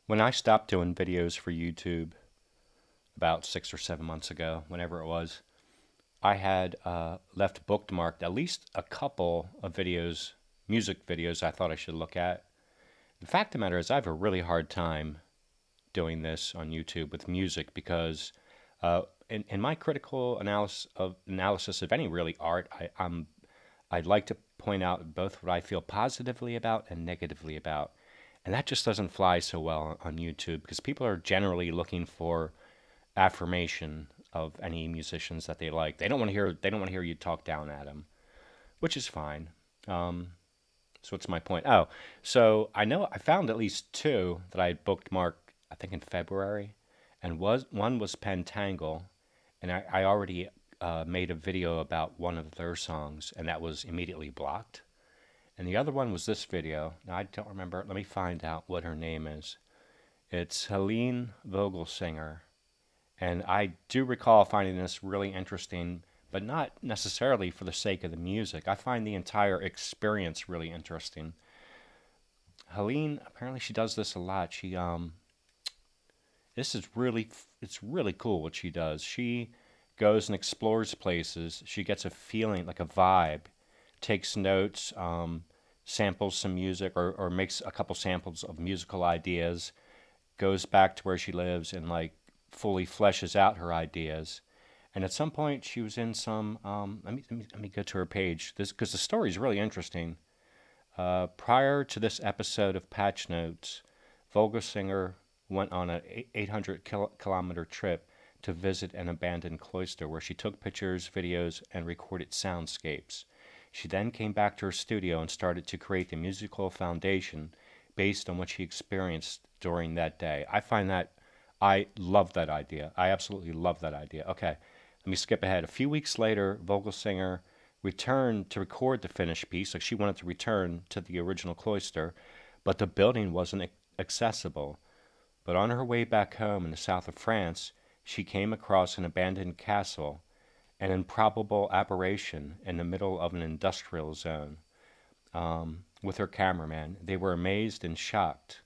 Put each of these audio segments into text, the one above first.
When I stopped doing videos for YouTube about 6 or 7 months ago, whenever it was, I had left bookmarked at least a couple of videos, music videos I thought I should look at. The fact of the matter is I have a really hard time doing this on YouTube with music because in my critical analysis of any really art, I'd like to point out both what I feel positively about and negatively about. And that just doesn't fly so well on YouTube because people are generally looking for affirmation of any musicians that they like. They don't want to hear you talk down at them, which is fine. So what's my point? Oh, so I found at least two that I had bookmarked, I think in February, and one was Pentangle, and I already made a video about one of their songs, and that was immediately blocked. And the other one was this video. Now I don't remember. Let me find out what her name is. It's Helene Vogelsinger, and I do recall finding this really interesting, but not necessarily for the sake of the music. I find the entire experience really interesting. Helene, apparently she does this a lot. It's really cool what she does. She goes and explores places. She gets a feeling, like a vibe, takes notes, samples some music or makes a couple samples of musical ideas, goes back to where she lives and like fully fleshes out her ideas. And at some point, she was in some. Let me go to her page. This because the story is really interesting. Prior to this episode of Patch Notes, Vogelsinger went on an 800 kilometer trip to visit an abandoned cloister where she took pictures, videos, and recorded soundscapes. She then came back to her studio and started to create the musical foundation based on what she experienced during that day. I love that idea. I absolutely love that idea. Okay, let me skip ahead. A few weeks later, Vogelsinger returned to record the finished piece. Like she wanted to return to the original cloister, but the building wasn't accessible. But on her way back home in the south of France, she came across an abandoned castle, an improbable apparition in the middle of an industrial zone. With her cameraman, they were amazed and shocked.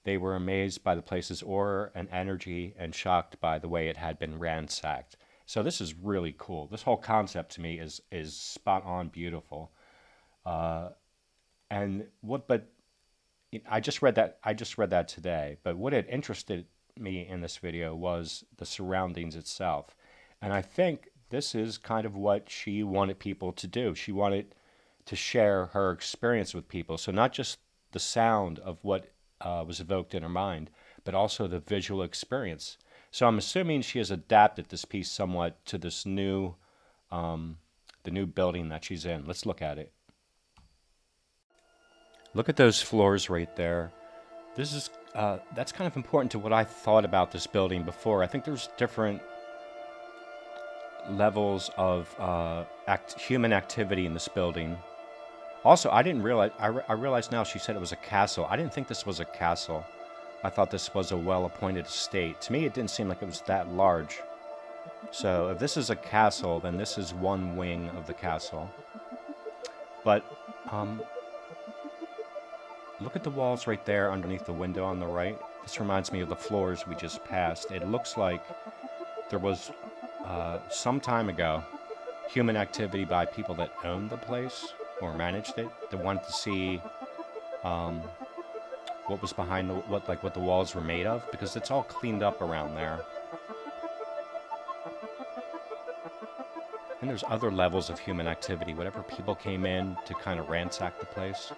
They were amazed by the place's aura and energy and shocked by the way it had been ransacked. So this is really cool. This whole concept to me is spot on beautiful. And what but I just read that today, but what had interested me in this video was the surroundings itself. And I think this is kind of what she wanted people to do. She wanted to share her experience with people. So not just the sound of what was evoked in her mind, but also the visual experience. So I'm assuming she has adapted this piece somewhat to this the new building that she's in. Let's look at it. Look at those floors right there. This is that's kind of important to what I thought about this building before. I think there's different levels of human activity in this building. Also, I didn't realize, I realize now she said it was a castle. I didn't think this was a castle. I thought this was a well-appointed estate. To me, it didn't seem like it was that large. So if this is a castle, then this is one wing of the castle. But look at the walls right there underneath the window on the right. This reminds me of the floors we just passed. It looks like there was, some time ago, human activity by people that owned the place or managed it. They wanted to see what was behind what the walls were made of, because it's all cleaned up around there. And there's other levels of human activity. Whatever people came in to kind of ransack the place.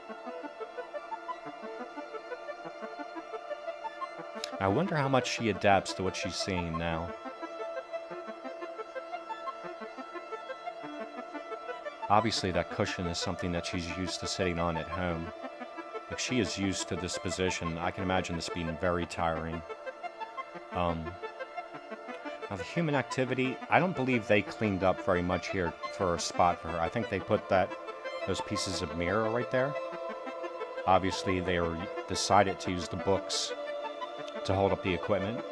I wonder how much she adapts to what she's seeing now. Obviously, that cushion is something that she's used to sitting on at home. If she is used to this position, I can imagine this being very tiring. Now, the human activity, I don't believe they cleaned up very much here for a spot for her. I think they put those pieces of mirror right there. Obviously, they decided to use the books to hold up the equipment.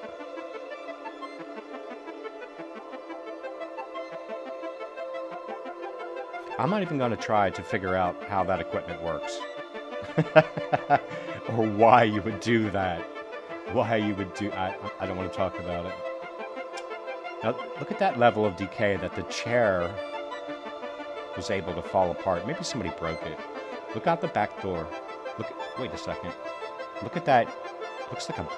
I'm not even going to try to figure out how that equipment works. Or why you would do that. why you would do. I don't want to talk about it. Now look at that level of decay that the chair was able to fall apart. Maybe somebody broke it. Look out the back door. Wait a second. Look at that. Looks like a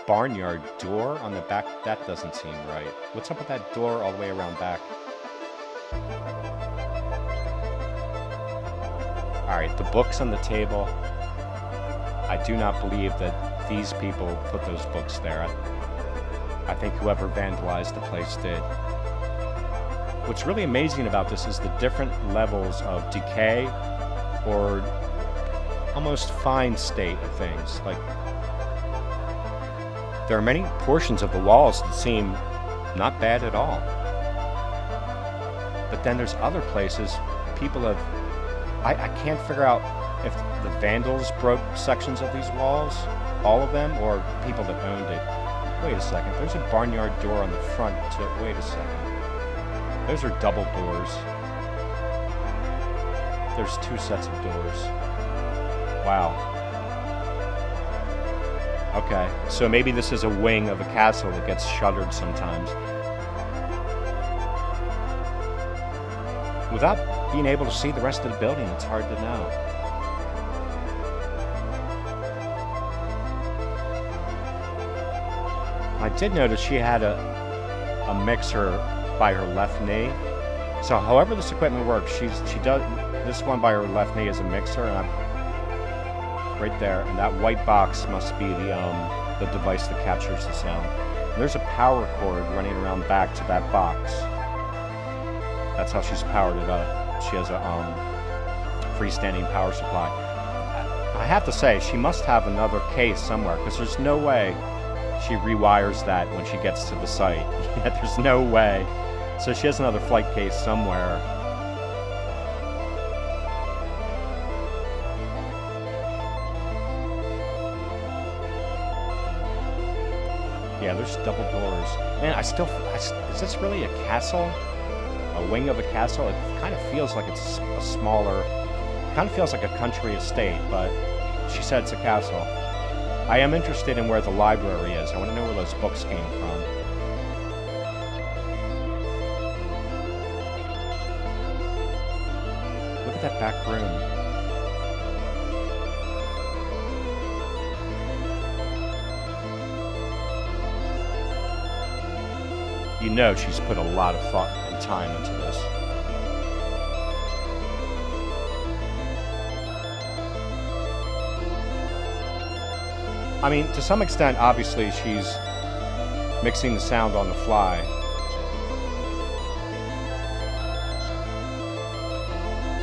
barnyard door on the back. That doesn't seem right. What's up with that door all the way around back? Alright, the books on the table. I do not believe that these people put those books there. I think whoever vandalized the place did. What's really amazing about this is the different levels of decay or almost fine state of things. Like, there are many portions of the walls that seem not bad at all. But then there's other places people have... I can't figure out if the vandals broke sections of these walls, all of them, or people that owned it. Wait a second, there's a barnyard door on the front too. Wait a second. Those are double doors. There's two sets of doors. Wow. Okay, so maybe this is a wing of a castle that gets shuttered sometimes. Without being able to see the rest of the building, it's hard to know. I did notice she had a mixer by her left knee. So however this equipment works, she does this one by her left knee is a mixer, and right there, and that white box must be the device that captures the sound. And there's a power cord running around back to that box. That's how she's powered it up. She has a freestanding power supply. I have to say, she must have another case somewhere, because there's no way she rewires that when she gets to the site. There's no way. So she has another flight case somewhere. Yeah, there's double doors. Man, is this really a castle? A wing of a castle? It kind of feels like it's a smaller, kind of feels like a country estate, but she said it's a castle. I am interested in where the library is. I want to know where those books came from. Look at that back room. You know she's put a lot of thought and time into this. I mean, to some extent, obviously, she's mixing the sound on the fly.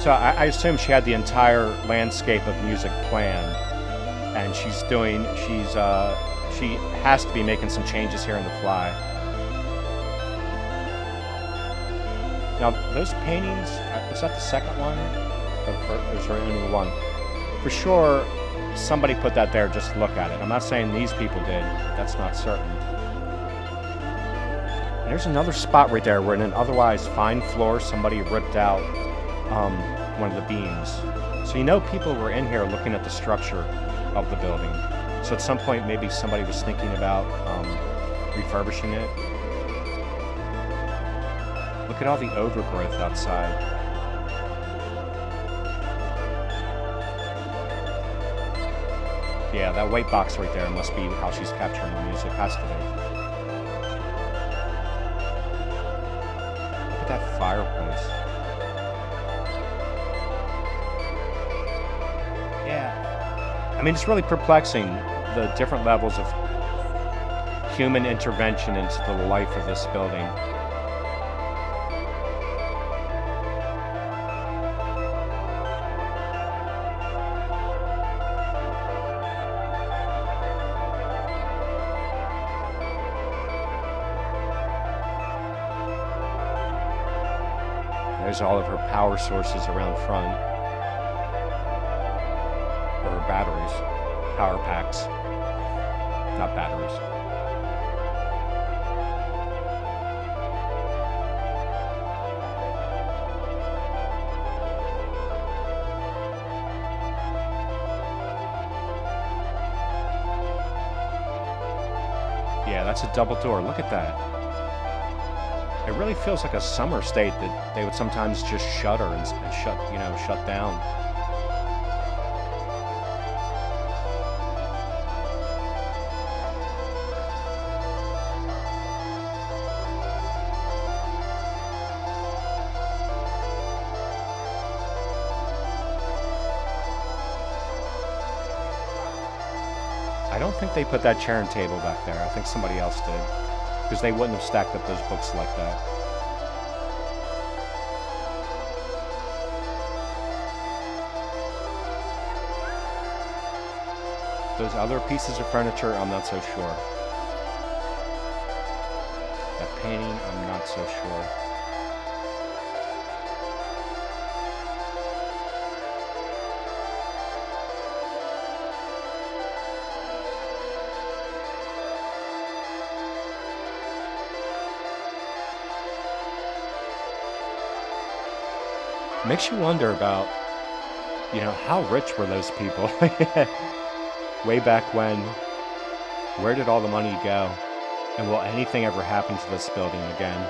So I assume she had the entire landscape of music planned, and she has to be making some changes here on the fly. Now, those paintings, is that the second one? Or is there only one? For sure, somebody put that there just to look at it. I'm not saying these people did. That's not certain. And there's another spot right there where in an otherwise fine floor, somebody ripped out one of the beams. So you know people were in here looking at the structure of the building. So at some point, maybe somebody was thinking about refurbishing it. Look at all the overgrowth outside. Yeah, that white box right there must be how she's capturing the music. Has to be. Look at that fireplace. Yeah. I mean, it's really perplexing, the different levels of human intervention into the life of this building. There's all of her power sources around front. Or her batteries. Power packs. Not batteries. Yeah, that's a double door. Look at that. It really feels like a summer state that they would sometimes just shutter and shut, shut down. I don't think they put that chair and table back there. I think somebody else did. Because they wouldn't have stacked up those books like that. Those other pieces of furniture, I'm not so sure. That painting, I'm not so sure. Makes you wonder about, how rich were those people? Way back when, where did all the money go? And will anything ever happen to this building again?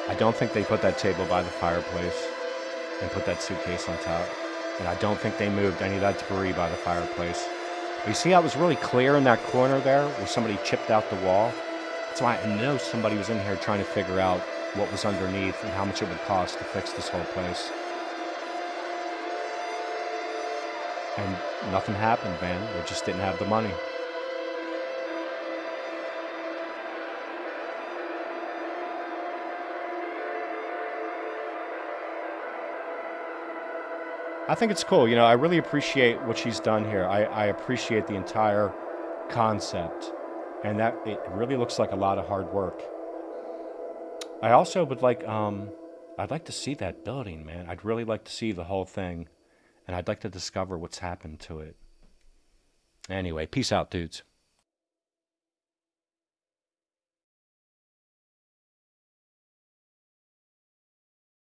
I don't think they put that table by the fireplace and put that suitcase on top. And I don't think they moved any of that debris by the fireplace. But you see how it was really clear in that corner there where somebody chipped out the wall? That's why I know somebody was in here trying to figure out what was underneath and how much it would cost to fix this whole place. And nothing happened, man. They just didn't have the money. I think it's cool. I really appreciate what she's done here. I appreciate the entire concept. And that it really looks like a lot of hard work. I also would like, I'd like to see that building, man. I'd really like to see the whole thing. And I'd like to discover what's happened to it. Anyway, peace out, dudes.